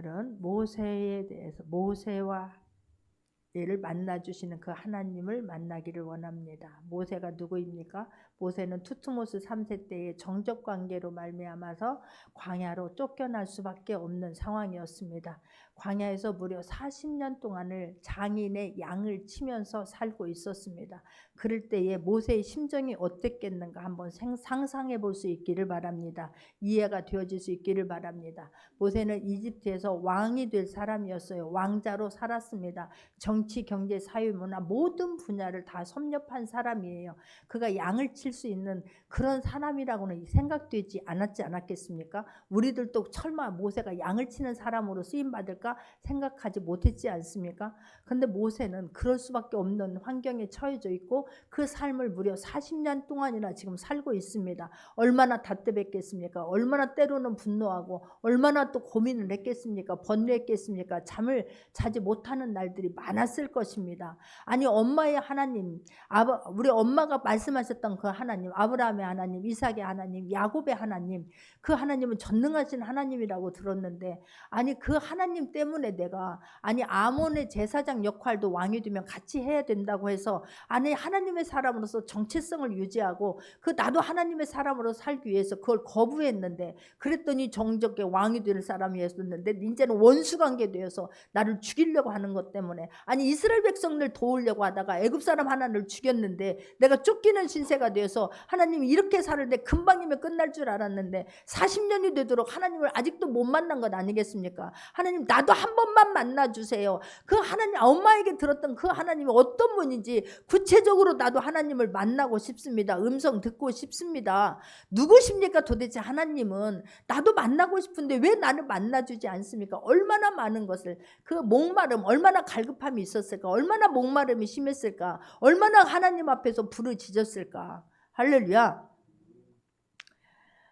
오늘은 모세에 대해서 모세와 얘를 만나주시는 그 하나님을 만나기를 원합니다. 모세가 누구입니까? 모세는 투트모스 3세 때의 정적 관계로 말미암아서 광야로 쫓겨날 수밖에 없는 상황이었습니다. 광야에서 무려 40년 동안을 장인의 양을 치면서 살고 있었습니다. 그럴 때에 모세의 심정이 어땠겠는가 한번 상상해 볼 수 있기를 바랍니다. 이해가 되어질 수 있기를 바랍니다. 모세는 이집트에서 왕이 될 사람이었어요. 왕자로 살았습니다. 정치, 경제, 사회, 문화 모든 분야를 다 섭렵한 사람이에요. 그가 양을 칠 수 있는 그런 사람이라고는 생각되지 않았겠습니까? 우리들도 설마 모세가 양을 치는 사람으로 쓰임받을까 생각하지 못했지 않습니까? 근데 모세는 그럴 수밖에 없는 환경에 처해져 있고 그 삶을 무려 40년 동안이나 지금 살고 있습니다. 얼마나 답답했겠습니까? 얼마나 때로는 분노하고 얼마나 또 고민을 했겠습니까? 번뇌했겠습니까? 잠을 자지 못하는 날들이 많았을 것입니다. 아니 엄마의 하나님, 우리 엄마가 말씀하셨던 그 하나님, 아브라함의 하나님, 이삭의 하나님, 야곱의 하나님, 그 하나님은 전능하신 하나님이라고 들었는데 아니 그 하나님 때문에 내가 아니 아몬의 제사장 역할도 왕이 되면 같이 해야 된다고 해서 아니 하나님의 사람으로서 정체성을 유지하고 그 나도 하나님의 사람으로 살기 위해서 그걸 거부했는데 그랬더니 정적의 왕이 될 사람이었는데 이제는 원수관계 되어서 나를 죽이려고 하는 것 때문에 아니 이스라엘 백성들 도우려고 하다가 애굽 사람 하나를 죽였는데 내가 쫓기는 신세가 되어서 하나님이 이렇게 사는데 금방이면 끝날 줄 알았는데 40년이 되도록 하나님을 아직도 못 만난 것 아니겠습니까? 하나님 나도 한 번만 만나주세요. 그 하나님 엄마에게 들었던 그 하나님이 어떤 분인지 구체적으로 나도 하나님을 만나고 싶습니다. 음성 듣고 싶습니다. 누구십니까 도대체 하나님은? 나도 만나고 싶은데 왜 나를 만나주지 않습니까? 얼마나 많은 것을 그 목마름 얼마나 갈급함이 있었을까? 얼마나 목마름이 심했을까? 얼마나 하나님 앞에서 부르짖었을까? 할렐루야.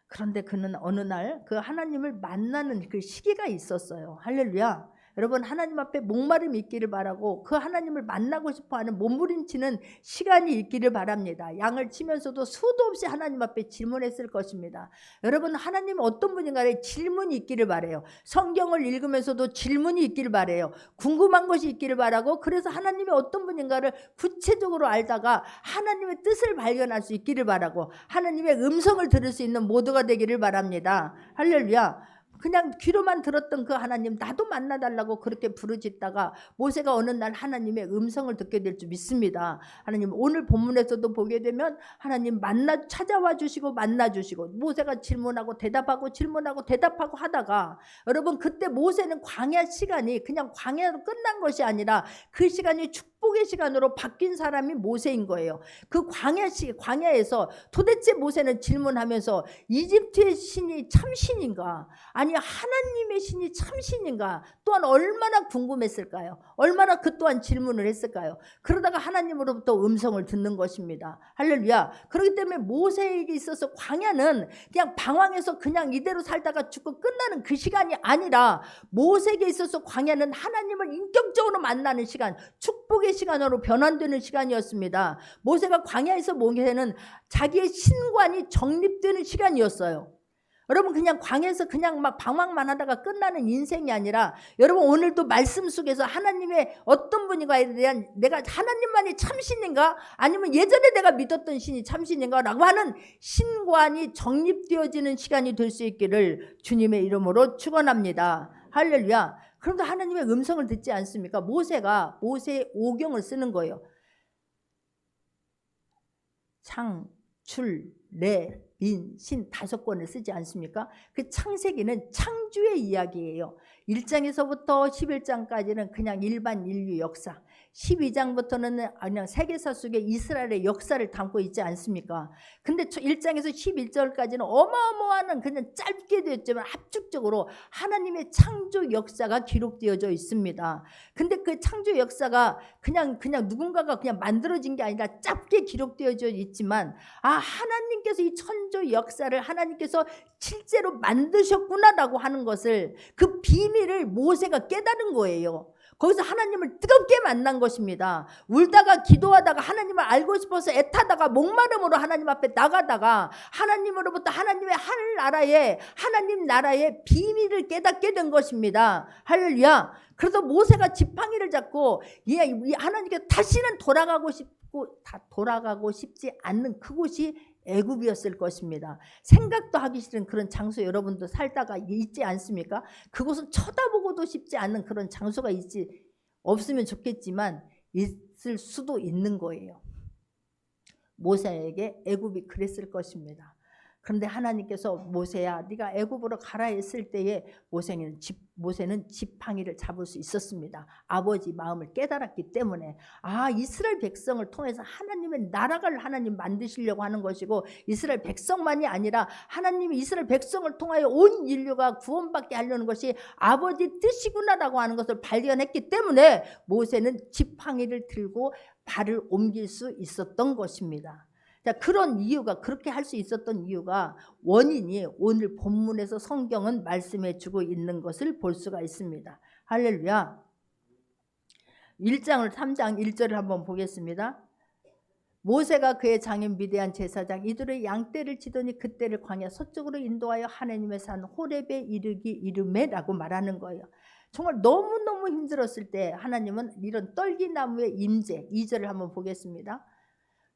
그런데 그는 어느 날 그 하나님을 만나는 그 시기가 있었어요. 할렐루야. 여러분 하나님 앞에 목마름이 있기를 바라고 그 하나님을 만나고 싶어하는 몸부림치는 시간이 있기를 바랍니다. 양을 치면서도 수도 없이 하나님 앞에 질문했을 것입니다. 여러분 하나님은 어떤 분인가에 질문이 있기를 바라요. 성경을 읽으면서도 질문이 있기를 바라요. 궁금한 것이 있기를 바라고 그래서 하나님이 어떤 분인가를 구체적으로 알다가 하나님의 뜻을 발견할 수 있기를 바라고 하나님의 음성을 들을 수 있는 모두가 되기를 바랍니다. 할렐루야. 그냥 귀로만 들었던 그 하나님 나도 만나달라고 그렇게 부르짖다가 모세가 어느 날 하나님의 음성을 듣게 될 줄 믿습니다. 하나님 오늘 본문에서도 보게 되면 하나님 찾아와 주시고 만나 주시고 모세가 질문하고 대답하고 질문하고 대답하고 하다가 여러분 그때 모세는 광야 시간이 그냥 광야로 끝난 것이 아니라 그 시간이 축복의 시간으로 바뀐 사람이 모세인 거예요. 그 광야에서 도대체 모세는 질문하면서 이집트의 신이 참신인가? 아니 하나님의 신이 참신인가? 또한 얼마나 궁금했을까요? 얼마나 그 또한 질문을 했을까요? 그러다가 하나님으로부터 음성을 듣는 것입니다. 할렐루야. 그렇기 때문에 모세에게 있어서 광야는 그냥 방황해서 그냥 이대로 살다가 죽고 끝나는 그 시간이 아니라 모세에게 있어서 광야는 하나님을 인격적으로 만나는 시간, 축복의 시간으로 변환되는 시간이었습니다. 모세가 광야에서 모세는 자기의 신관이 정립되는 시간이었어요. 여러분 그냥 광야에서 그냥 막 방황만 하다가 끝나는 인생이 아니라 여러분 오늘도 말씀 속에서 하나님의 어떤 분인가에 대한 내가 하나님만이 참신인가 아니면 예전에 내가 믿었던 신이 참신인가 라고 하는 신관이 정립되어지는 시간이 될 수 있기를 주님의 이름으로 축원합니다. 할렐루야. 그런데 하나님의 음성을 듣지 않습니까? 모세가 모세의 오경을 쓰는 거예요. 창, 출, 래, 민, 신 5권을 쓰지 않습니까? 그 창세기는 창조의 이야기예요. 1장에서부터 11장까지는 그냥 일반 인류 역사, 12장부터는 그냥 세계사 속에 이스라엘의 역사를 담고 있지 않습니까? 근데 1장에서 11절까지는 어마어마한 그냥 짧게 되었지만 압축적으로 하나님의 창조 역사가 기록되어져 있습니다. 근데 그 창조 역사가 그냥 누군가가 그냥 만들어진 게 아니라 짧게 기록되어져 있지만 하나님께서 이 창조 역사를 하나님께서 실제로 만드셨구나라고 하는 것을 그 비밀을 모세가 깨달은 거예요. 거기서 하나님을 뜨겁게 만난 것입니다. 울다가 기도하다가 하나님을 알고 싶어서 애타다가 목마름으로 하나님 앞에 나가다가 하나님으로부터 하나님의 하늘나라의 하나님 나라의 비밀을 깨닫게 된 것입니다. 할렐루야. 그래서 모세가 지팡이를 잡고 하나님께 다시는 돌아가고 싶지 않는 그곳이 애굽이었을 것입니다. 생각도 하기 싫은 그런 장소 여러분도 살다가 있지 않습니까? 그곳은 쳐다보고도 싶지 않은 그런 장소가 없으면 좋겠지만 있을 수도 있는 거예요. 모세에게 애굽이 그랬을 것입니다. 그런데 하나님께서 모세야 네가 애굽으로 가라 했을 때에 모세는 지팡이를 잡을 수 있었습니다. 아버지 마음을 깨달았기 때문에 이스라엘 백성을 통해서 하나님의 나라를 하나님 만드시려고 하는 것이고 이스라엘 백성만이 아니라 하나님이 이스라엘 백성을 통하여 온 인류가 구원받게 하려는 것이 아버지 뜻이구나라고 하는 것을 발견했기 때문에 모세는 지팡이를 들고 발을 옮길 수 있었던 것입니다. 자, 그런 이유가 그렇게 할 수 있었던 이유가 원인이 오늘 본문에서 성경은 말씀해 주고 있는 것을 볼 수가 있습니다. 할렐루야. 1장을 3장 1절을 한번 보겠습니다. 모세가 그의 장인 미디안 제사장 이들의 양떼를 치더니 그떼를 광야 서쪽으로 인도하여 하나님의 산 호렙에 이르매라고 말하는 거예요. 정말 너무너무 힘들었을 때 하나님은 이런 떨기나무의 임재 2절을 한번 보겠습니다.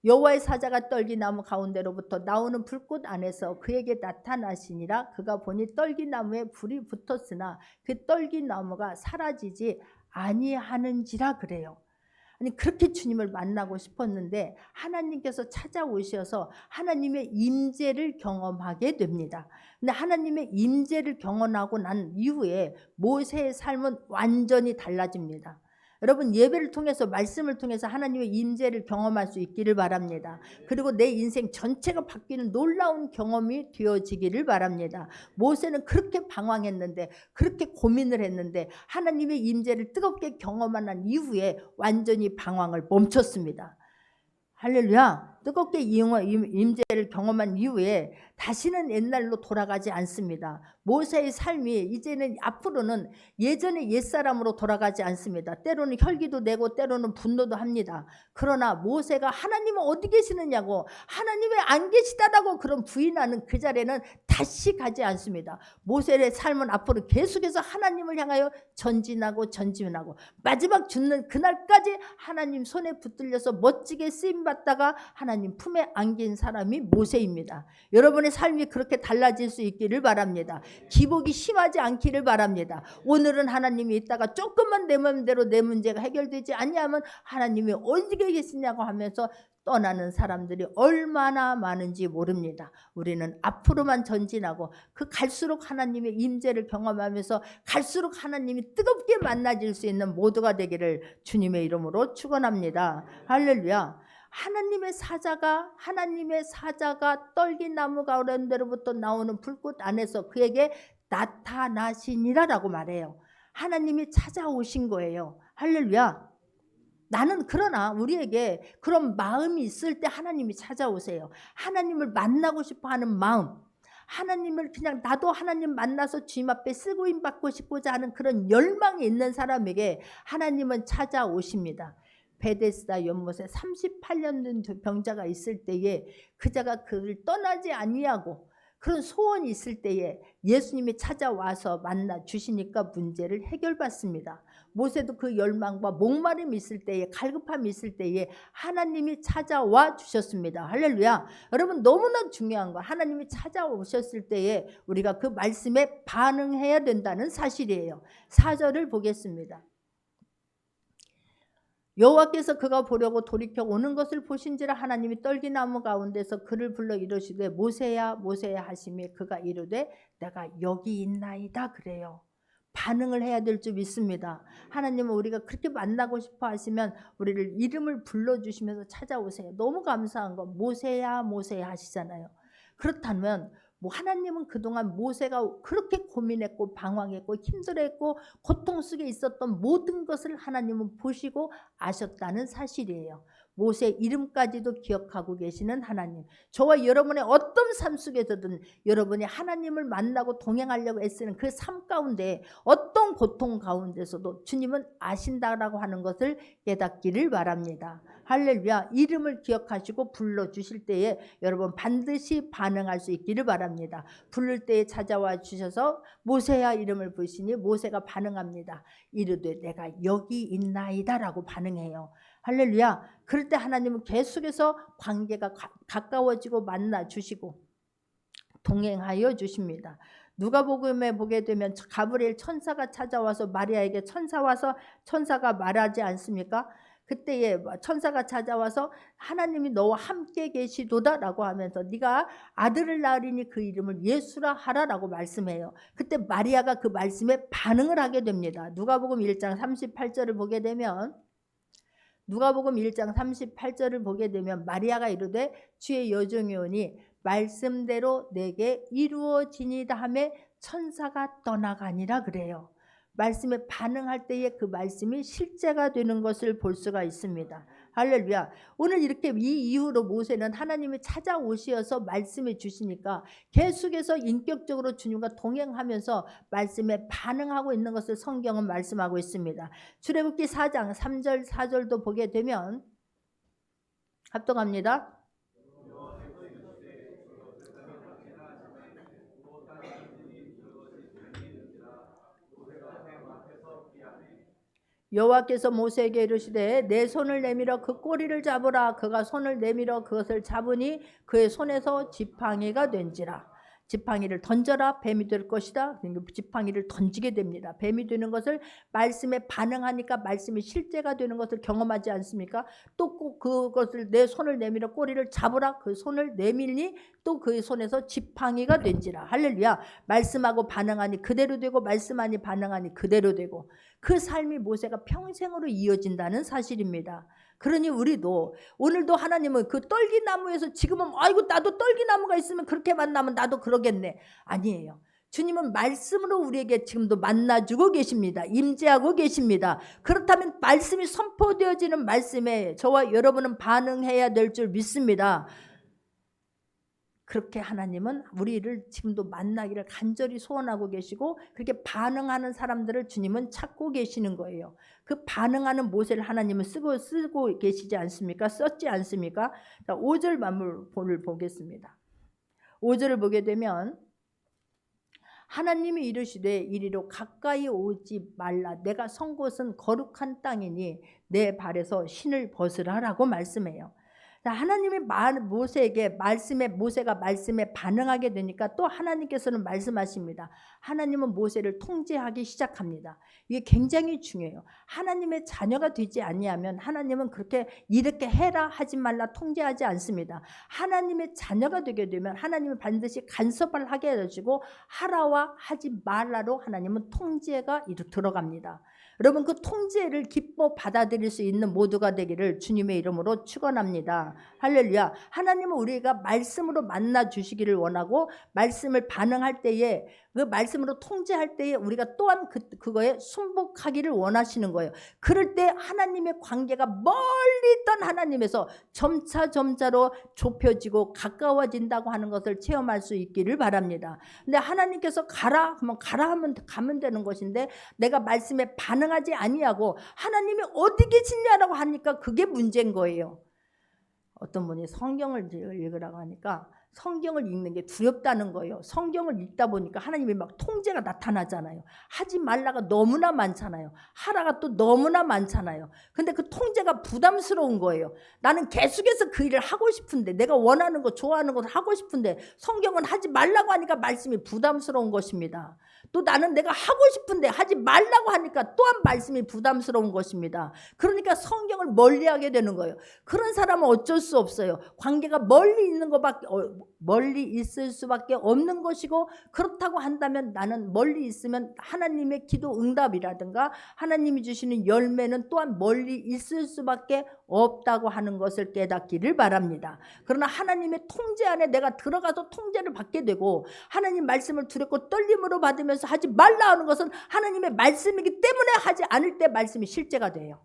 여호와의 사자가 떨기나무 가운데로부터 나오는 불꽃 안에서 그에게 나타나시니라. 그가 보니 떨기나무에 불이 붙었으나 그 떨기나무가 사라지지 아니하는지라 그래요. 아니 그렇게 주님을 만나고 싶었는데 하나님께서 찾아오셔서 하나님의 임재를 경험하게 됩니다. 근데 하나님의 임재를 경험하고 난 이후에 모세의 삶은 완전히 달라집니다. 여러분 예배를 통해서 말씀을 통해서 하나님의 임재를 경험할 수 있기를 바랍니다. 그리고 내 인생 전체가 바뀌는 놀라운 경험이 되어지기를 바랍니다. 모세는 그렇게 방황했는데 그렇게 고민을 했는데 하나님의 임재를 뜨겁게 경험한 이후에 완전히 방황을 멈췄습니다. 할렐루야. 뜨겁게 임재를 경험한 이후에 다시는 옛날로 돌아가지 않습니다. 모세의 삶이 이제는 앞으로는 예전의 옛사람으로 돌아가지 않습니다. 때로는 혈기도 내고 때로는 분노도 합니다. 그러나 모세가 하나님은 어디 계시느냐고 하나님이 안 계시다라고 그런 부인하는 그 자리에는 다시 가지 않습니다. 모세의 삶은 앞으로 계속해서 하나님을 향하여 전진하고 마지막 죽는 그날까지 하나님 손에 붙들려서 멋지게 쓰임받다가 하나님 품에 안긴 사람이 모세입니다. 여러분의 삶이 그렇게 달라질 수 있기를 바랍니다. 기복이 심하지 않기를 바랍니다. 오늘은 하나님이 있다가 조금만 내 마음대로 내 문제가 해결되지 않냐면 하나님이 어디 계시냐고 하면서 떠나는 사람들이 얼마나 많은지 모릅니다. 우리는 앞으로만 전진하고 그 갈수록 하나님의 임재를 경험하면서 갈수록 하나님이 뜨겁게 만나질 수 있는 모두가 되기를 주님의 이름으로 축원합니다. 할렐루야. 하나님의 사자가 떨기나무 가운데로부터 나오는 불꽃 안에서 그에게 나타나시니라라고 말해요. 하나님이 찾아오신 거예요. 할렐루야. 그러나 우리에게 그런 마음이 있을 때 하나님이 찾아오세요. 하나님을 만나고 싶어 하는 마음, 하나님을 그냥 나도 하나님 만나서 주님 앞에 쓰고임 받고 싶고자 하는 그런 열망이 있는 사람에게 하나님은 찾아오십니다. 베데스다 연못에 38년 된 병자가 있을 때에 그자가 그를 떠나지 아니하고 그런 소원이 있을 때에 예수님이 찾아와서 만나 주시니까 문제를 해결받습니다. 모세도 그 열망과 목마름이 있을 때에 갈급함이 있을 때에 하나님이 찾아와 주셨습니다. 할렐루야. 여러분 너무나 중요한 거 하나님이 찾아오셨을 때에 우리가 그 말씀에 반응해야 된다는 사실이에요. 4절을 보겠습니다. 여호와께서 그가 보려고 돌이켜 오는 것을 보신지라 하나님이 떨기나무 가운데서 그를 불러 이르시되 모세야 모세야 하시매 그가 이르되 내가 여기 있나이다 그래요. 반응을 해야 될 줄 믿습니다. 하나님은 우리가 그렇게 만나고 싶어 하시면 우리를 이름을 불러주시면서 찾아오세요. 너무 감사한 건 모세야 모세야 하시잖아요. 그렇다면 하나님은 그동안 모세가 그렇게 고민했고 방황했고 힘들어했고 고통 속에 있었던 모든 것을 하나님은 보시고 아셨다는 사실이에요. 모세 이름까지도 기억하고 계시는 하나님, 저와 여러분의 어떤 삶 속에서든 여러분이 하나님을 만나고 동행하려고 애쓰는 그 삶 가운데 어떤 고통 가운데서도 주님은 아신다라고 하는 것을 깨닫기를 바랍니다. 할렐루야. 이름을 기억하시고 불러주실 때에 여러분 반드시 반응할 수 있기를 바랍니다. 부를 때에 찾아와 주셔서 모세야 이름을 부르시니 모세가 반응합니다. 이르되 내가 여기 있나이다 라고 반응해요. 할렐루야. 그럴 때 하나님은 계속해서 관계가 가까워지고 만나 주시고 동행하여 주십니다. 누가복음에 보게 되면 가브리엘 천사가 찾아와서 마리아에게 천사가 말하지 않습니까? 그때에 천사가 찾아와서 하나님이 너와 함께 계시도다 라고 하면서 네가 아들을 낳으리니 그 이름을 예수라 하라 라고 말씀해요. 그때 마리아가 그 말씀에 반응을 하게 됩니다. 누가복음 1장 38절을 보게 되면 마리아가 이르되 주의 여종이 오니 말씀대로 내게 이루어지니이다 하며 천사가 떠나가니라 그래요. 말씀에 반응할 때에 그 말씀이 실제가 되는 것을 볼 수가 있습니다. 할렐루야. 오늘 이렇게 이 이후로 모세는 하나님이 찾아오셔서 말씀해 주시니까 계속해서 인격적으로 주님과 동행하면서 말씀에 반응하고 있는 것을 성경은 말씀하고 있습니다. 출애굽기 4장 3절 4절도 보게 되면 합독합니다. 여호와께서 모세에게 이르시되 내 손을 내밀어 그 꼬리를 잡으라. 그가 손을 내밀어 그것을 잡으니 그의 손에서 지팡이가 된지라. 지팡이를 던져라 뱀이 될 것이다. 지팡이를 던지게 됩니다. 뱀이 되는 것을 말씀에 반응하니까 말씀이 실제가 되는 것을 경험하지 않습니까? 또 꼭 그것을 내 손을 내밀어 꼬리를 잡으라. 그 손을 내밀니 또 그의 손에서 지팡이가 된지라. 할렐루야. 말씀하고 반응하니 그대로 되고 말씀하니 반응하니 그대로 되고 그 삶이 모세가 평생으로 이어진다는 사실입니다. 그러니 우리도 오늘도 하나님은 그 떨기나무에서 지금은 아이고 나도 떨기나무가 있으면 그렇게 만나면 나도 그러겠네. 아니에요. 주님은 말씀으로 우리에게 지금도 만나주고 계십니다. 임재하고 계십니다. 그렇다면 말씀이 선포되어지는 말씀에 저와 여러분은 반응해야 될 줄 믿습니다. 그렇게 하나님은 우리를 지금도 만나기를 간절히 소원하고 계시고 그렇게 반응하는 사람들을 주님은 찾고 계시는 거예요. 그 반응하는 모세를 하나님은 쓰고 계시지 않습니까? 썼지 않습니까? 자, 5절 만물을 보겠습니다. 5절을 보게 되면 하나님이 이르시되 이리로 가까이 오지 말라. 내가 선 곳은 거룩한 땅이니 내 발에서 신을 벗으라라고 말씀해요. 하나님이 모세가 말씀에 반응하게 되니까 또 하나님께서는 말씀하십니다. 하나님은 모세를 통제하기 시작합니다. 이게 굉장히 중요해요. 하나님의 자녀가 되지 아니하면 하나님은 그렇게 이렇게 해라 하지 말라 통제하지 않습니다. 하나님의 자녀가 되게 되면 하나님은 반드시 간섭을 하게 해주고 하라와 하지 말라로 하나님은 통제가 들어갑니다. 여러분 그 통제를 기뻐 받아들일 수 있는 모두가 되기를 주님의 이름으로 축원합니다. 할렐루야. 하나님은 우리가 말씀으로 만나 주시기를 원하고 말씀을 반응할 때에 그 말씀으로 통제할 때에 우리가 또한 그거에 순복하기를 원하시는 거예요. 그럴 때 하나님의 관계가 멀리 있던 하나님에서 점차로 좁혀지고 가까워진다고 하는 것을 체험할 수 있기를 바랍니다. 근데 하나님께서 가라 하면 가라 하면 가면 되는 것인데 내가 말씀에 반응하지 아니하고 하나님이 어디 계시냐라고 하니까 그게 문제인 거예요. 어떤 분이 성경을 읽으라고 하니까 성경을 읽는 게 두렵다는 거예요. 성경을 읽다 보니까 하나님이 막 통제가 나타나잖아요. 하지 말라가 너무나 많잖아요. 하라가 또 너무나 많잖아요. 근데 그 통제가 부담스러운 거예요. 나는 계속해서 그 일을 하고 싶은데 내가 원하는 거 좋아하는 걸 하고 싶은데 성경은 하지 말라고 하니까 말씀이 부담스러운 것입니다. 또 나는 내가 하고 싶은데 하지 말라고 하니까 또한 말씀이 부담스러운 것입니다. 그러니까 성경을 멀리하게 되는 거예요. 그런 사람은 어쩔 수 없어요. 관계가 멀리 있을 수밖에 없는 것이고 그렇다고 한다면 나는 멀리 있으면 하나님의 기도 응답이라든가 하나님이 주시는 열매는 또한 멀리 있을 수밖에 없다고 하는 것을 깨닫기를 바랍니다. 그러나 하나님의 통제 안에 내가 들어가서 통제를 받게 되고 하나님 말씀을 두렵고 떨림으로 받으면서 하지 말라 하는 것은 하나님의 말씀이기 때문에 하지 않을 때 말씀이 실제가 돼요.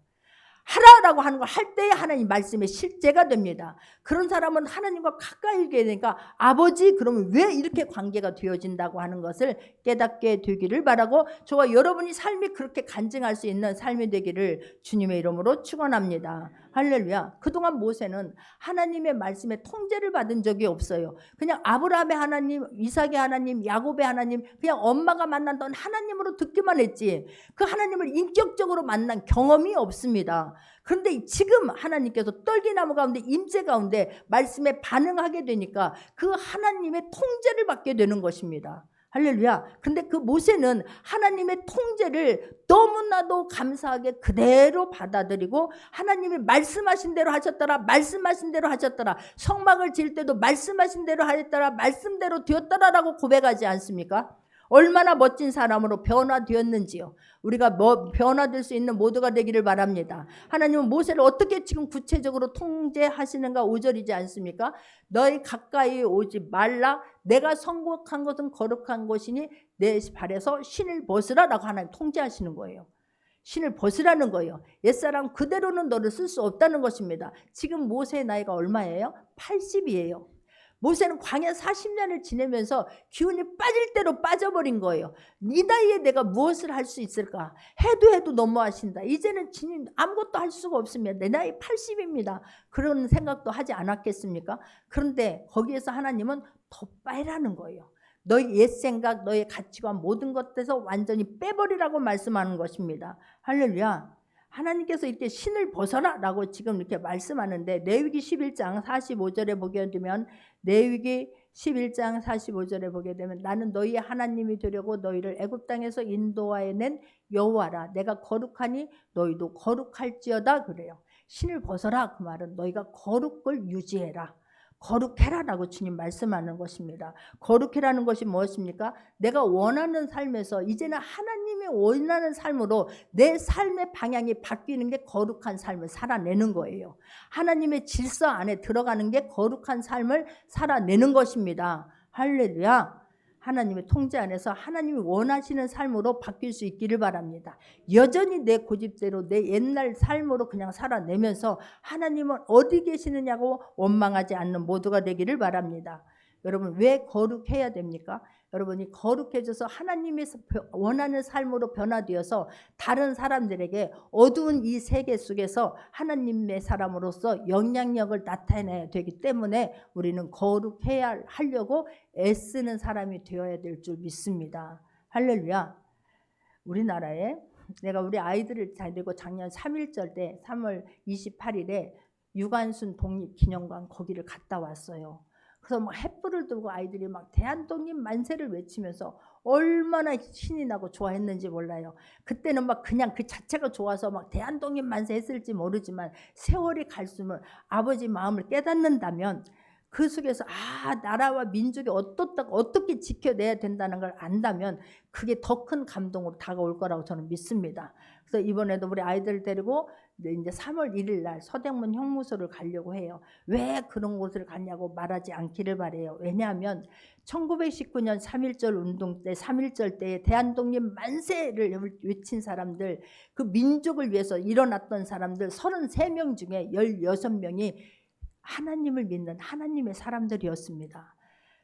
하라라고 하는 걸 할 때에 하나님 말씀의 실제가 됩니다. 그런 사람은 하나님과 가까이 되니까 아버지 그러면 왜 이렇게 관계가 되어진다고 하는 것을 깨닫게 되기를 바라고 저와 여러분이 삶이 그렇게 간증할 수 있는 삶이 되기를 주님의 이름으로 축원합니다. 할렐루야. 그동안 모세는 하나님의 말씀에 통제를 받은 적이 없어요. 그냥 아브라함의 하나님, 이삭의 하나님, 야곱의 하나님, 그냥 엄마가 만났던 하나님으로 듣기만 했지 그 하나님을 인격적으로 만난 경험이 없습니다. 그런데 지금 하나님께서 떨기나무 가운데 임재 가운데 말씀에 반응하게 되니까 그 하나님의 통제를 받게 되는 것입니다. 할렐루야. 근데 그 모세는 하나님의 통제를 너무나도 감사하게 그대로 받아들이고 하나님이 말씀하신 대로 하셨더라, 말씀하신 대로 하셨더라, 성막을 지을 때도 말씀하신 대로 하였더라, 말씀대로 되었더라라고 고백하지 않습니까? 얼마나 멋진 사람으로 변화되었는지요. 우리가 변화될 수 있는 모두가 되기를 바랍니다. 하나님은 모세를 어떻게 지금 구체적으로 통제하시는가 5절이지 않습니까? 너희 가까이 오지 말라. 내가 선곡한 것은 거룩한 것이니 내 발에서 신을 벗으라라고 하나님 통제하시는 거예요. 신을 벗으라는 거예요. 옛사람 그대로는 너를 쓸 수 없다는 것입니다. 지금 모세의 나이가 얼마예요? 80이에요. 모세는 광야 40년을 지내면서 기운이 빠질 대로 빠져버린 거예요. 이 나이에 내가 무엇을 할 수 있을까? 해도 너무하신다. 이제는 아무것도 할 수가 없습니다. 내 나이 80입니다. 그런 생각도 하지 않았겠습니까? 그런데 거기에서 하나님은 더 빼라는 거예요. 너희 옛 생각, 너의 가치관 모든 것에서 완전히 빼버리라고 말씀하는 것입니다. 할렐루야. 하나님께서 이렇게 신을 벗어라 라고 지금 이렇게 말씀하는데 레위기 11장 45절에 보게 되면 레위기 11장 45절에 보게 되면 나는 너희의 하나님이 되려고 너희를 애굽 땅에서 인도하여 낸 여호와라. 내가 거룩하니 너희도 거룩할지어다 그래요. 신을 벗어라 그 말은 너희가 거룩을 유지해라. 거룩해라라고 주님 말씀하는 것입니다. 거룩해라는 것이 무엇입니까? 내가 원하는 삶에서 이제는 하나님이 원하는 삶으로 내 삶의 방향이 바뀌는 게 거룩한 삶을 살아내는 거예요. 하나님의 질서 안에 들어가는 게 거룩한 삶을 살아내는 것입니다. 할렐루야. 하나님의 통제 안에서 하나님이 원하시는 삶으로 바뀔 수 있기를 바랍니다. 여전히 내 고집대로 내 옛날 삶으로 그냥 살아내면서 하나님은 어디 계시느냐고 원망하지 않는 모두가 되기를 바랍니다. 여러분 왜 거룩해야 됩니까? 여러분이 거룩해져서 하나님의 원하는 삶으로 변화되어서 다른 사람들에게 어두운 이 세계 속에서 하나님의 사람으로서 영향력을 나타내야 되기 때문에 우리는 거룩해야 하려고 애쓰는 사람이 되어야 될 줄 믿습니다. 할렐루야. 우리나라에 내가 우리 아이들을 잘 데리고 작년 3.1절 때 3월 28일에 유관순 독립기념관 거기를 갔다 왔어요. 그래서 막 횃불을 들고 아이들이 막 대한독립 만세를 외치면서 얼마나 신이 나고 좋아했는지 몰라요. 그때는 막 그냥 그 자체가 좋아서 막 대한독립 만세 했을지 모르지만 세월이 갈수록 아버지 마음을 깨닫는다면 그 속에서 나라와 민족이 어떻게 지켜내야 된다는 걸 안다면 그게 더 큰 감동으로 다가올 거라고 저는 믿습니다. 그래서 이번에도 우리 아이들 데리고 이제 3월 1일 날 서대문 형무소를 가려고 해요. 왜 그런 곳을 갔냐고 말하지 않기를 바래요. 왜냐하면 1919년 3.1절 운동 때 3.1절 때에 대한독립 만세를 외친 사람들, 그 민족을 위해서 일어났던 사람들 33명 중에 16명이 하나님을 믿는 하나님의 사람들이었습니다.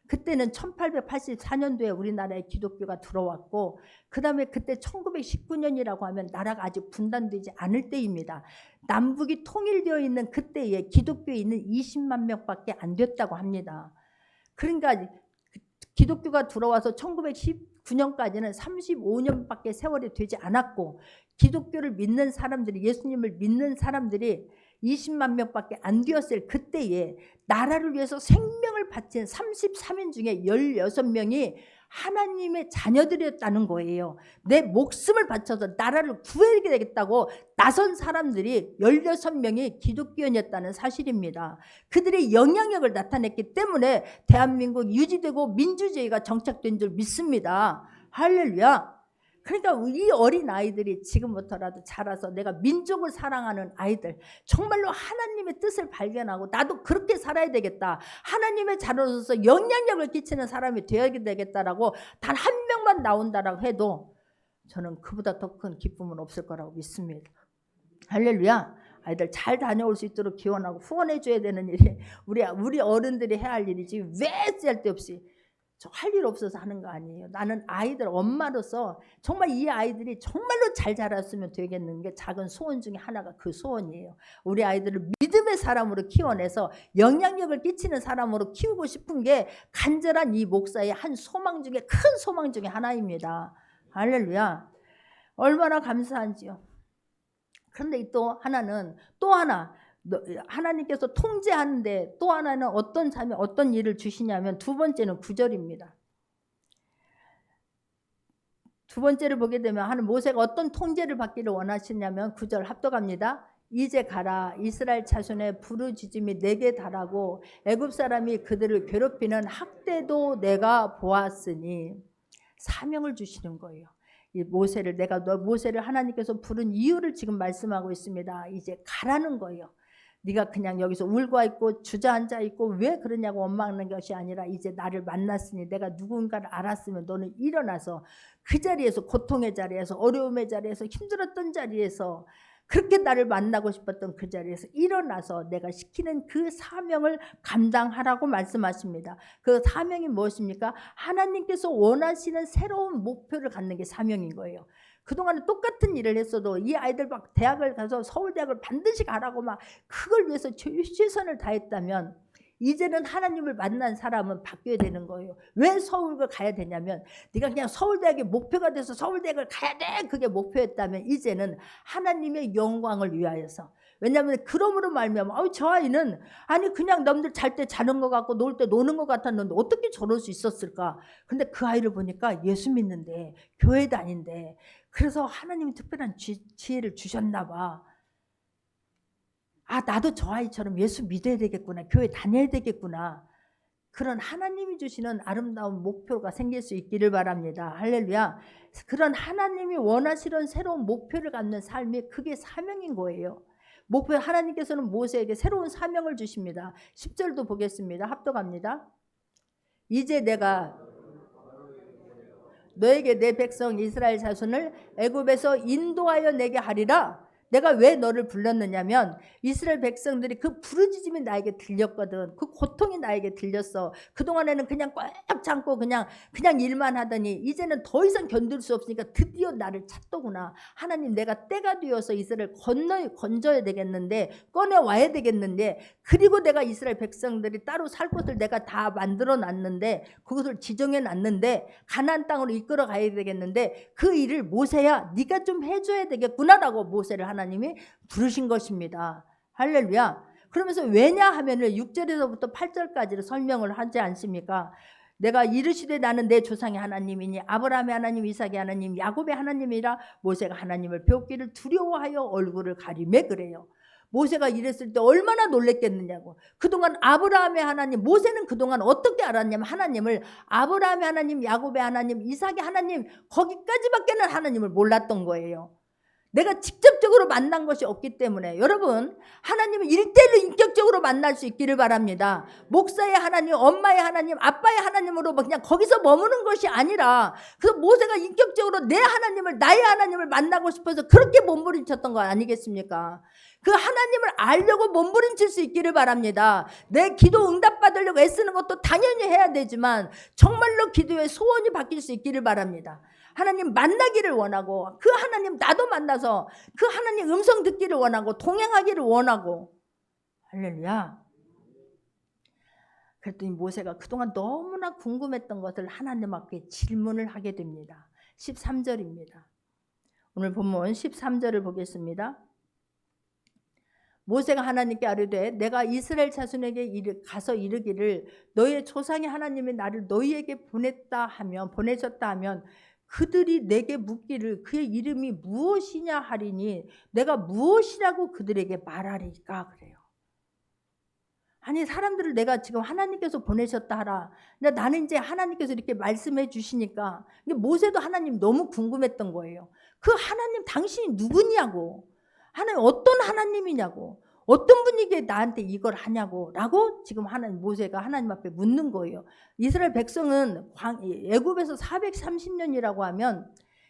그때는 1884년도에 우리나라에 기독교가 들어왔고 그 다음에 그때 1919년이라고 하면 나라가 아직 분단되지 않을 때입니다. 남북이 통일되어 있는 그때에 기독교에 있는 20만 명밖에 안 됐다고 합니다. 그러니까 기독교가 들어와서 1919년까지는 35년밖에 세월이 되지 않았고 기독교를 믿는 사람들이 예수님을 믿는 사람들이 20만 명밖에 안 되었을 그때에 나라를 위해서 생명을 바친 33인 중에 16명이 하나님의 자녀들이었다는 거예요. 내 목숨을 바쳐서 나라를 구해야 되겠다고 나선 사람들이 16명이 기독교인이었다는 사실입니다. 그들의 영향력을 나타냈기 때문에 대한민국 유지되고 민주주의가 정착된 줄 믿습니다. 할렐루야. 그러니까 이 어린 아이들이 지금부터라도 자라서 내가 민족을 사랑하는 아이들, 정말로 하나님의 뜻을 발견하고 나도 그렇게 살아야 되겠다, 하나님의 자녀로서 영향력을 끼치는 사람이 되어야 되겠다라고 단 한 명만 나온다라고 해도 저는 그보다 더 큰 기쁨은 없을 거라고 믿습니다. 할렐루야. 아이들 잘 다녀올 수 있도록 기원하고 후원해 줘야 되는 일이 우리 어른들이 해야 할 일이지 왜 쓸데없이 저 할 일 없어서 하는 거 아니에요. 나는 아이들 엄마로서 정말 이 아이들이 정말로 잘 자랐으면 되겠는 게 작은 소원 중에 하나가 그 소원이에요. 우리 아이들을 믿음의 사람으로 키워내서 영향력을 끼치는 사람으로 키우고 싶은 게 간절한 이 목사의 한 소망 중에 큰 소망 중에 하나입니다. 할렐루야. 얼마나 감사한지요. 그런데 또 하나는 하나님께서 통제하는데 또 하나는 어떤 삶에 어떤 일을 주시냐면 두 번째는 9절입니다. 두 번째를 보게 되면 하는 모세가 어떤 통제를 받기를 원하시냐면 9절 합독합니다. 이제 가라. 이스라엘 자손의 부르짖음이 내게 달하고 애굽 사람이 그들을 괴롭히는 학대도 내가 보았으니 사명을 주시는 거예요. 이 모세를 모세를 하나님께서 부른 이유를 지금 말씀하고 있습니다. 이제 가라는 거예요. 네가 그냥 여기서 울고 있고 주저앉아 있고 왜 그러냐고 원망하는 것이 아니라 이제 나를 만났으니 내가 누군가를 알았으면 너는 일어나서 그 자리에서 고통의 자리에서 어려움의 자리에서 힘들었던 자리에서 그렇게 나를 만나고 싶었던 그 자리에서 일어나서 내가 시키는 그 사명을 감당하라고 말씀하십니다. 그 사명이 무엇입니까? 하나님께서 원하시는 새로운 목표를 갖는 게 사명인 거예요. 그동안은 똑같은 일을 했어도 이 아이들 막 대학을 가서 서울대학을 반드시 가라고 막 그걸 위해서 최선을 다했다면 이제는 하나님을 만난 사람은 바뀌어야 되는 거예요. 왜 서울을 가야 되냐면 네가 그냥 서울대학의 목표가 돼서 서울대학을 가야 돼 그게 목표였다면 이제는 하나님의 영광을 위하여서 왜냐하면 그러므로 말미암아 저 아이는 아니 그냥 남들 잘 때 자는 것 같고 놀 때 노는 것 같았는데 어떻게 저럴 수 있었을까. 근데 그 아이를 보니까 예수 믿는데 교회 다닌대. 그래서 하나님이 특별한 지혜를 주셨나 봐. 아 나도 저 아이처럼 예수 믿어야 되겠구나. 교회 다녀야 되겠구나. 그런 하나님이 주시는 아름다운 목표가 생길 수 있기를 바랍니다. 할렐루야. 그런 하나님이 원하시는 새로운 목표를 갖는 삶이 그게 사명인 거예요. 목표 하나님께서는 모세에게 새로운 사명을 주십니다. 10절도 보겠습니다. 합독합니다. 이제 내가 너에게 내 백성 이스라엘 자손을 애굽에서 인도하여 내게 하리라. 내가 왜 너를 불렀느냐면 이스라엘 백성들이 그 부르짖음이 나에게 들렸거든. 그 고통이 나에게 들렸어. 그동안에는 그냥 꽉 참고 그냥 일만 하더니 이제는 더 이상 견딜 수 없으니까 드디어 나를 찾더구나. 하나님 내가 때가 되어서 이스라엘 건져야 되겠는데 꺼내와야 되겠는데 그리고 내가 이스라엘 백성들이 따로 살 곳을 내가 다 만들어 놨는데 그것을 지정해 놨는데 가나안 땅으로 이끌어 가야 되겠는데 그 일을 모세야 네가 좀 해줘야 되겠구나라고 모세를 하나님이 부르신 것입니다. 할렐루야. 그러면서 왜냐 하면은 6절에서부터 8절까지를 설명을 하지 않습니까? 내가 이르시되 나는 내 조상의 하나님이니 아브라함의 하나님 이삭의 하나님 야곱의 하나님이라. 모세가 하나님을 배웠기를 두려워하여 얼굴을 가리매 그래요. 모세가 이랬을 때 얼마나 놀랬겠느냐고. 그동안 아브라함의 하나님, 모세는 그동안 어떻게 알았냐면 하나님을 아브라함의 하나님, 야곱의 하나님, 이삭의 하나님 거기까지밖에는 하나님을 몰랐던 거예요. 내가 직접적으로 만난 것이 없기 때문에 여러분 하나님을 1대1로 인격적으로 만날 수 있기를 바랍니다. 목사의 하나님, 엄마의 하나님, 아빠의 하나님으로 그냥 거기서 머무는 것이 아니라 그래서 모세가 인격적으로 내 하나님을 나의 하나님을 만나고 싶어서 그렇게 몸부림쳤던 거 아니겠습니까? 그 하나님을 알려고 몸부림칠 수 있기를 바랍니다. 내 기도 응답받으려고 애쓰는 것도 당연히 해야 되지만 정말로 기도의 소원이 바뀔 수 있기를 바랍니다. 하나님 만나기를 원하고 그 하나님 나도 만나서 그 하나님 음성 듣기를 원하고 동행하기를 원하고. 할렐루야. 그랬더니 모세가 그동안 너무나 궁금했던 것을 하나님 앞에 질문을 하게 됩니다. 13절입니다. 오늘 본문 13절을 보겠습니다. 모세가 하나님께 아뢰되 내가 이스라엘 자손에게 가서 이르기를 너의 조상의 하나님이 나를 너희에게 보내셨다 하면 그들이 내게 묻기를 그의 이름이 무엇이냐 하리니 내가 무엇이라고 그들에게 말하리까 그래요. 아니 사람들을 내가 지금 하나님께서 보내셨다 하라. 근데 나는 이제 하나님께서 이렇게 말씀해 주시니까 모세도 하나님 너무 궁금했던 거예요. 그 하나님 당신이 누구냐고. 하나님 어떤 하나님이냐고. 어떤 분에게 나한테 이걸 하냐고 라고 지금 모세가 하나님 앞에 묻는 거예요. 이스라엘 백성은 애굽에서 430년이라고 하면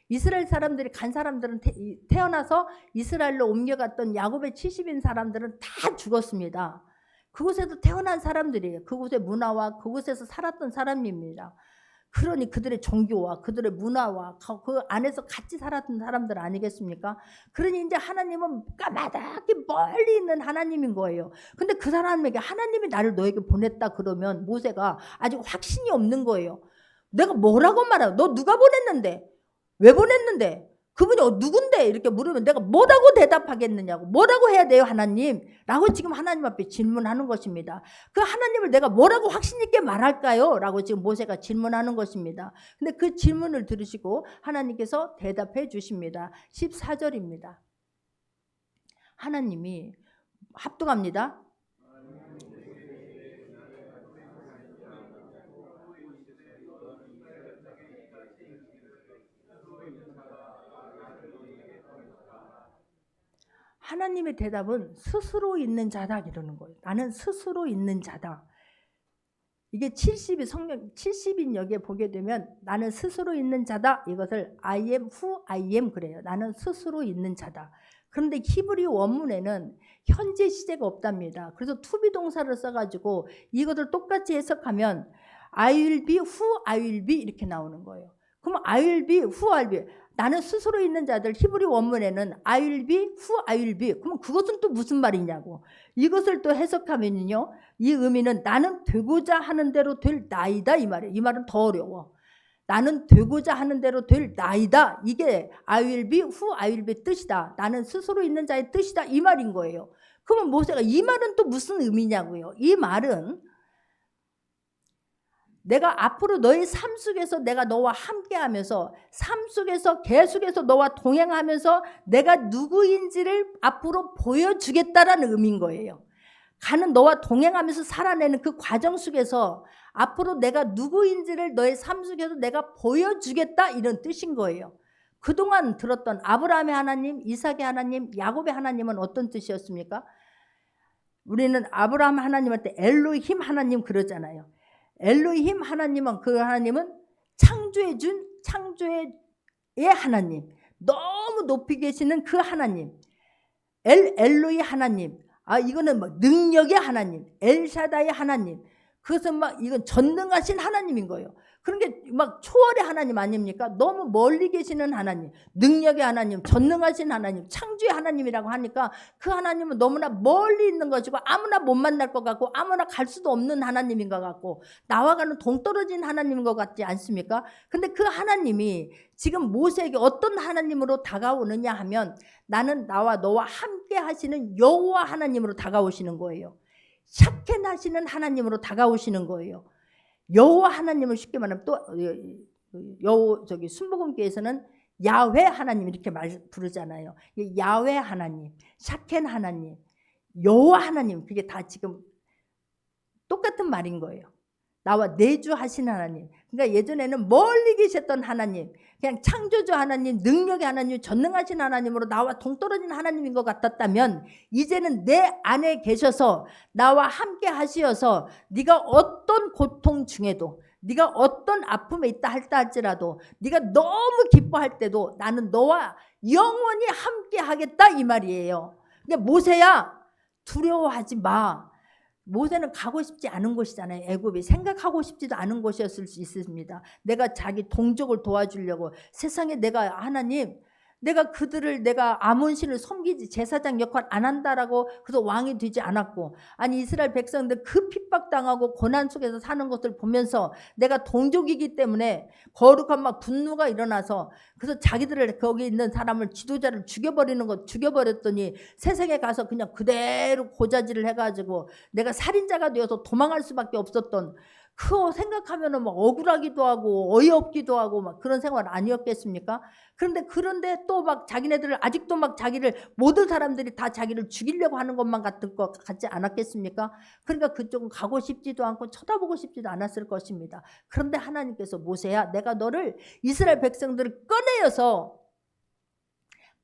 이스라엘 사람들이 간 사람들은 태어나서 이스라엘로 옮겨갔던 야곱의 70인 사람들은 다 죽었습니다. 그곳에서 태어난 사람들이에요. 그곳의 문화와 그곳에서 살았던 사람입니다. 그러니 그들의 종교와 그들의 문화와 그 안에서 같이 살았던 사람들 아니겠습니까? 그러니 이제 하나님은 까마득히 멀리 있는 하나님인 거예요. 근데 그 사람에게 하나님이 나를 너에게 보냈다 그러면 모세가 아직 확신이 없는 거예요. 내가 뭐라고 말하고 너 누가 보냈는데? 왜 보냈는데? 그분이 누군데? 이렇게 물으면 내가 뭐라고 대답하겠느냐고. 뭐라고 해야 돼요 하나님? 라고 지금 하나님 앞에 질문하는 것입니다. 그 하나님을 내가 뭐라고 확신 있게 말할까요? 라고 지금 모세가 질문하는 것입니다. 근데 그 질문을 들으시고 하나님께서 대답해 주십니다. 14절입니다. 하나님이 합독합니다. 하나님의 대답은 스스로 있는 자다 이러는 거예요. 나는 스스로 있는 자다. 이게 70인 여기에 보게 되면 나는 스스로 있는 자다. 이것을 I am who I am 그래요. 나는 스스로 있는 자다. 그런데 히브리 원문에는 현재 시제가 없답니다. 그래서 투비 동사를 써가지고 이것을 똑같이 해석하면 I will be who I will be 이렇게 나오는 거예요. 그럼 I will be who I will be. 나는 스스로 있는 자들 히브리 원문에는 I will be who I will be. 그럼 그것은 또 무슨 말이냐고. 이것을 또 해석하면요. 이 의미는 나는 되고자 하는 대로 될 나이다 이 말이에요. 이 말은 더 어려워. 나는 되고자 하는 대로 될 나이다. 이게 I will be who I will be 뜻이다. 나는 스스로 있는 자의 뜻이다. 이 말인 거예요. 그러면 모세가 이 말은 또 무슨 의미냐고요. 이 말은 내가 앞으로 너의 삶 속에서 내가 너와 함께하면서 삶 속에서 계속해서 너와 동행하면서 내가 누구인지를 앞으로 보여주겠다라는 의미인 거예요. 가는 너와 동행하면서 살아내는 그 과정 속에서 앞으로 내가 누구인지를 너의 삶 속에서 내가 보여주겠다 이런 뜻인 거예요. 그동안 들었던 아브라함의 하나님, 이삭의 하나님, 야곱의 하나님은 어떤 뜻이었습니까? 우리는 아브라함 하나님한테 엘로힘 하나님 그러잖아요. 엘로힘 하나님은 그 하나님은 창조의 하나님, 너무 높이 계시는 그 하나님, 엘로이 하나님, 이거는 뭐 능력의 하나님, 엘샤다의 하나님, 그것은 막 이건 전능하신 하나님인 거예요. 그런 게 막 초월의 하나님 아닙니까? 너무 멀리 계시는 하나님, 능력의 하나님, 전능하신 하나님, 창조의 하나님이라고 하니까 그 하나님은 너무나 멀리 있는 것이고 아무나 못 만날 것 같고 아무나 갈 수도 없는 하나님인 것 같고 나와가는 동떨어진 하나님인 것 같지 않습니까? 근데 그 하나님이 지금 모세에게 어떤 하나님으로 다가오느냐 하면 나는 나와 너와 함께 하시는 여호와 하나님으로 다가오시는 거예요. 샤켄하시는 하나님으로 다가오시는 거예요. 여호와 하나님을 쉽게 말하면 또 순복음교에서는 야훼 하나님 이렇게 부르잖아요. 야훼 하나님, 샤켄 하나님, 여호와 하나님 그게 다 지금 똑같은 말인 거예요. 나와 내주하신 하나님. 그러니까 예전에는 멀리 계셨던 하나님, 그냥 창조주 하나님, 능력의 하나님, 전능하신 하나님으로 나와 동떨어진 하나님인 것 같았다면 이제는 내 안에 계셔서 나와 함께 하시어서 네가 어떤 고통 중에도 네가 어떤 아픔에 있다 할지라도 네가 너무 기뻐할 때도 나는 너와 영원히 함께 하겠다 이 말이에요. 그러니까 모세야 두려워하지 마. 모세는 가고 싶지 않은 곳이잖아요. 애굽이 생각하고 싶지도 않은 곳이었을 수 있습니다. 내가 자기 동족을 도와주려고 세상에 내가 하나님 내가 그들을 내가 아몬신을 섬기지 제사장 역할 안 한다라고 그래서 왕이 되지 않았고 아니 이스라엘 백성들 그 핍박당하고 고난 속에서 사는 것을 보면서 내가 동족이기 때문에 거룩한 막 분노가 일어나서 그래서 자기들을 거기 있는 사람을 지도자를 죽여버렸더니 세상에 가서 그냥 그대로 고자질을 해가지고 내가 살인자가 되어서 도망갈 수밖에 없었던 그거 생각하면은 막 억울하기도 하고 어이없기도 하고 막 그런 생활 아니었겠습니까? 그런데 또 막 자기네들을 아직도 막 자기를 모든 사람들이 다 자기를 죽이려고 하는 것만 같은 것 같지 않았겠습니까? 그러니까 그쪽은 가고 싶지도 않고 쳐다보고 싶지도 않았을 것입니다. 그런데 하나님께서 모세야 내가 너를 이스라엘 백성들을 꺼내어서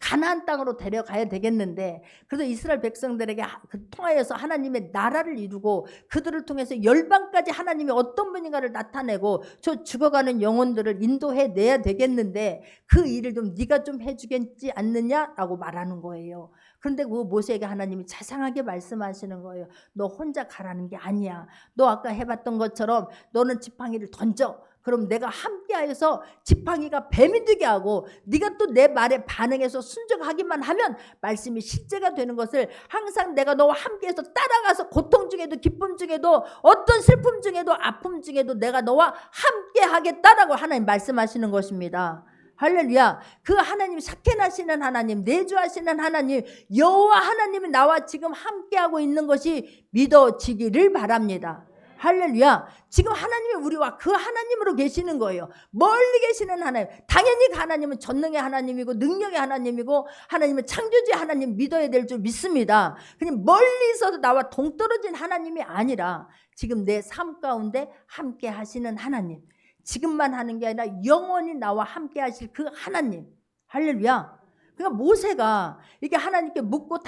가나안 땅으로 데려가야 되겠는데, 그래서 이스라엘 백성들에게 통하여서 하나님의 나라를 이루고 그들을 통해서 열방까지 하나님이 어떤 분인가를 나타내고 저 죽어가는 영혼들을 인도해내야 되겠는데 그 일을 좀 네가 좀 해주겠지 않느냐라고 말하는 거예요. 그런데 그 모세에게 하나님이 자상하게 말씀하시는 거예요. 너 혼자 가라는 게 아니야. 너 아까 해봤던 것처럼 너는 지팡이를 던져. 그럼 내가 함께하여서 지팡이가 뱀이 되게 하고 네가 또 내 말에 반응해서 순종하기만 하면 말씀이 실제가 되는 것을 항상 내가 너와 함께해서 따라가서 고통 중에도 기쁨 중에도 어떤 슬픔 중에도 아픔 중에도 내가 너와 함께하겠다라고 하나님 말씀하시는 것입니다. 할렐루야. 그 하나님 삭해나시는 하나님, 내주하시는 하나님, 여호와 하나님이 나와 지금 함께하고 있는 것이 믿어지기를 바랍니다. 할렐루야. 지금 하나님이 우리와 그 하나님으로 계시는 거예요. 멀리 계시는 하나님. 당연히 그 하나님은 전능의 하나님이고 능력의 하나님이고 하나님은 창조주의 하나님 믿어야 될 줄 믿습니다. 그냥 멀리 있어도 나와 동떨어진 하나님이 아니라 지금 내 삶 가운데 함께 하시는 하나님, 지금만 하는 게 아니라 영원히 나와 함께 하실 그 하나님. 할렐루야. 그러니까 모세가 이게 하나님께 묻고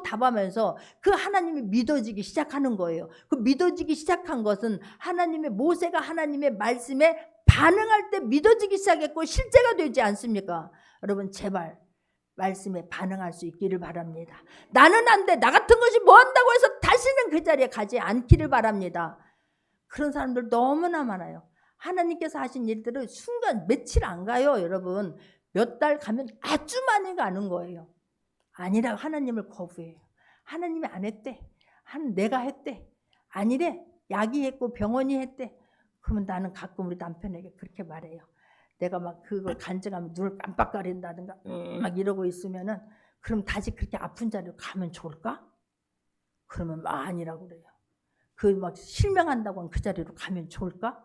답하면서 그 하나님이 믿어지기 시작하는 거예요. 그 믿어지기 시작한 것은 하나님의 모세가 하나님의 말씀에 반응할 때 믿어지기 시작했고 실제가 되지 않습니까? 여러분 제발 말씀에 반응할 수 있기를 바랍니다. 나는 안 돼. 나 같은 것이 뭐 한다고 해서 다시는 그 자리에 가지 않기를 바랍니다. 그런 사람들 너무나 많아요. 하나님께서 하신 일들을 순간 며칠 안 가요. 여러분 몇 달 가면 아주 많이 가는 거예요. 아니라 하나님을 거부해요. 하나님이 안 했대. 내가 했대. 아니래. 약이 했고 병원이 했대. 그러면 나는 가끔 우리 남편에게 그렇게 말해요. 내가 막 그걸 간증하면 눈을 깜빡거린다든가 막 이러고 있으면은 그럼 다시 그렇게 아픈 자리로 가면 좋을까? 그러면 아니라고 그래요. 그 막 실명한다고 하면 그 자리로 가면 좋을까?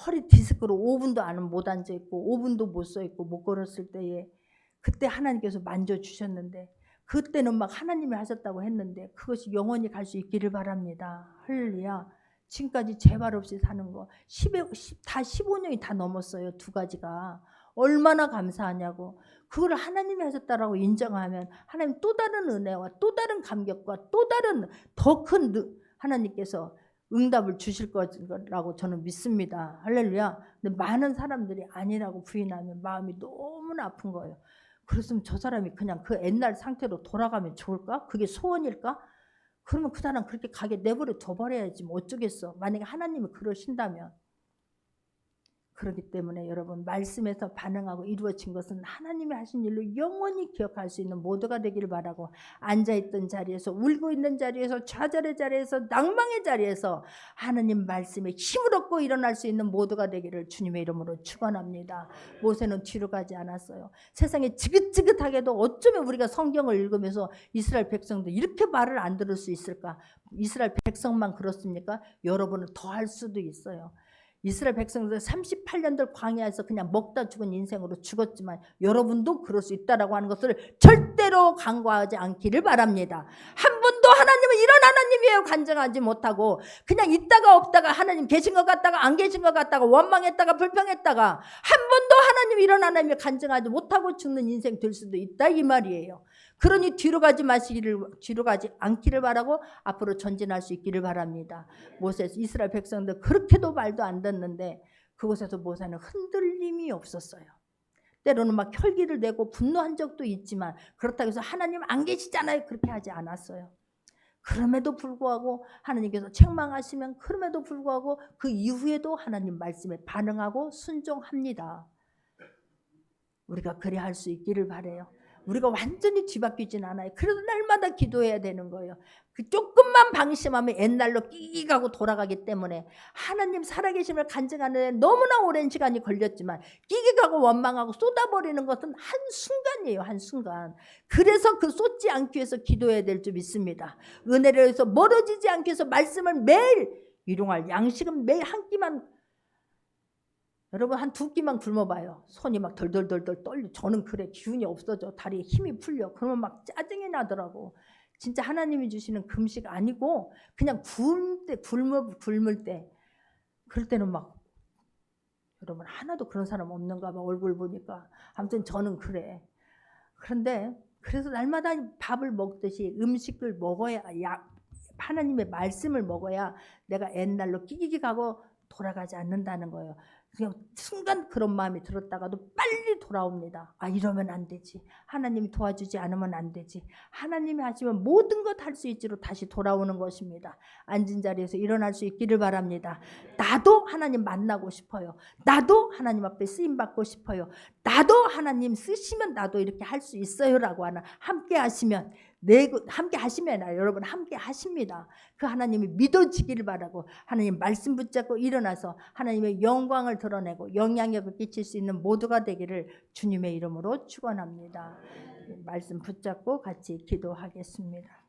허리 디스크로 5분도 못 앉아있고 5분도 못 서있고 못 걸었을 때에 그때 하나님께서 만져주셨는데 그때는 막 하나님이 하셨다고 했는데 그것이 영원히 갈 수 있기를 바랍니다. 할렐루야. 지금까지 죄발 없이 사는 거 15년이 다 넘었어요. 두 가지가. 얼마나 감사하냐고. 그걸 하나님이 하셨다라고 인정하면 하나님 또 다른 은혜와 또 다른 감격과 또 다른 더 큰 하나님께서 응답을 주실 거라고 저는 믿습니다. 할렐루야. 근데 많은 사람들이 아니라고 부인하면 마음이 너무나 아픈 거예요. 그랬으면 저 사람이 그냥 그 옛날 상태로 돌아가면 좋을까? 그게 소원일까? 그러면 그 사람 그렇게 가게 내버려 둬버려야지 뭐 어쩌겠어. 만약에 하나님이 그러신다면. 그렇기 때문에 여러분 말씀에서 반응하고 이루어진 것은 하나님이 하신 일로 영원히 기억할 수 있는 모두가 되기를 바라고 앉아있던 자리에서 울고 있는 자리에서 좌절의 자리에서 낭망의 자리에서 하나님 말씀에 힘을 얻고 일어날 수 있는 모두가 되기를 주님의 이름으로 축원합니다. 모세는 뒤로 가지 않았어요. 세상에 지긋지긋하게도 어쩌면 우리가 성경을 읽으면서 이스라엘 백성도 이렇게 말을 안 들을 수 있을까? 이스라엘 백성만 그렇습니까? 여러분은 더 할 수도 있어요. 이스라엘 백성들 38년들 광야에서 그냥 먹다 죽은 인생으로 죽었지만 여러분도 그럴 수 있다라고 하는 것을 절대로 간과하지 않기를 바랍니다. 한 분도 하나님은 이런 하나님이에요 간증하지 못하고 그냥 있다가 없다가 하나님 계신 것 같다가 안 계신 것 같다가 원망했다가 불평했다가 한 분도 하나님 이런 하나님을 간증하지 못하고 죽는 인생 될 수도 있다 이 말이에요. 그러니 뒤로 가지 않기를 바라고 앞으로 전진할 수 있기를 바랍니다. 모세 이스라엘 백성들 그렇게도 말도 안 듣는데 그곳에서 모세는 흔들림이 없었어요. 때로는 막 혈기를 내고 분노한 적도 있지만 그렇다고 해서 하나님 안 계시잖아요 그렇게 하지 않았어요. 그럼에도 불구하고 하나님께서 책망하시면 그럼에도 불구하고 그 이후에도 하나님 말씀에 반응하고 순종합니다. 우리가 그래 할 수 있기를 바라요. 우리가 완전히 뒤바뀌진 않아요. 그래도 날마다 기도해야 되는 거예요. 그 조금만 방심하면 옛날로 끼기가고 돌아가기 때문에 하나님 살아계심을 간증하는 데 너무나 오랜 시간이 걸렸지만 끼기가고 원망하고 쏟아버리는 것은 한순간이에요. 한순간. 그래서 그 쏟지 않기 위해서 기도해야 될 줄 믿습니다. 은혜를 위해서 멀어지지 않기 위해서 말씀을 매일 일용할 양식은 매일 한 끼만 여러분 한 두 끼만 굶어봐요. 손이 막 덜덜덜덜 떨려. 저는 그래 기운이 없어져. 다리에 힘이 풀려. 그러면 막 짜증이 나더라고. 진짜 하나님이 주시는 금식 아니고 그냥 굶을 때 그럴 때는 막 여러분 하나도 그런 사람 없는가 봐 얼굴 보니까. 아무튼 저는 그래. 그런데 그래서 날마다 밥을 먹듯이 음식을 먹어야, 하나님의 말씀을 먹어야 내가 옛날로 끼기가고 돌아가지 않는다는 거예요. 그냥 순간 그런 마음이 들었다가도 빨리 돌아옵니다. 아, 이러면 안 되지. 하나님이 도와주지 않으면 안 되지. 하나님이 하시면 모든 것 할 수 있지로 다시 돌아오는 것입니다. 앉은 자리에서 일어날 수 있기를 바랍니다. 나도 하나님 만나고 싶어요. 나도 하나님 앞에 쓰임받고 싶어요. 나도 하나님 쓰시면 나도 이렇게 할 수 있어요라고 하나 함께 하시면, 함께 하시면 여러분 함께 하십니다. 그 하나님이 믿어지기를 바라고 하나님 말씀 붙잡고 일어나서 하나님의 영광을 드러내고 영향력을 끼칠 수 있는 모두가 되기를 주님의 이름으로 축원합니다. 말씀 붙잡고 같이 기도하겠습니다.